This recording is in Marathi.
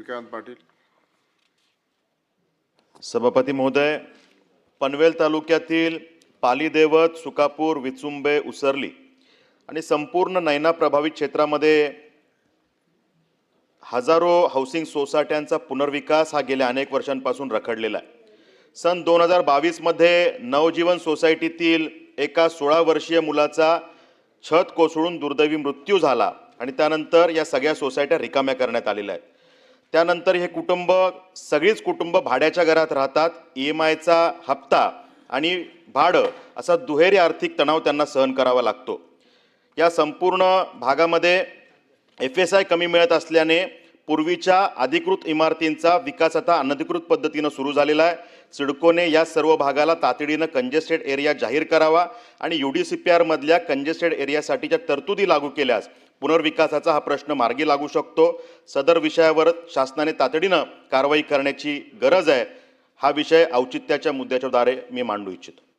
विक्रांत पाटील. सभापती महोदय, पनवेल तालुक्यातील पाली देवत, सुकापूर, विचुंबे, उसरली आणि संपूर्ण नैना प्रभावित क्षेत्रामध्ये हजारो हाऊसिंग सोसायट्यांचा पुनर्विकास हा गेल्या अनेक वर्षांपासून रखडलेला आहे. सन 2022 मध्ये नवजीवन सोसायटीतील एका 16 वर्षीय मुलाचा छत कोसळून दुर्दैवी मृत्यू झाला आणि त्यानंतर या सगळ्या सोसायट्या रिकाम्या करण्यात आलेल्या आहेत. त्यानंतर हे सगळीच कुटुंब भाड्याच्या घरात राहतात. EMIचा हप्ता आणि भाडं असा दुहेरी आर्थिक तणाव त्यांना सहन करावा लागतो. या संपूर्ण भागामध्ये FSI कमी मिळत असल्याने पूर्वीच्या अधिकृत इमारतींचा विकास आता अनधिकृत पद्धतीने सुरू झालेला आहे. सिडकोने या सर्व भागाला तातडीने कंजेस्टेड एरिया जाहीर करावा आणि UDCPR मधल्या कंजेस्टेड एरियासाठीच्या तरतुदी लागू केल्यास पुनर्विकासाचा हा प्रश्न मार्गी लागू शकतो. सदर विषयावर शासनाने तातडीने कारवाई करण्याची गरज आहे. हा विषय औचित्याच्या मुद्द्याच्या द्वारे मी मांडू इच्छितो.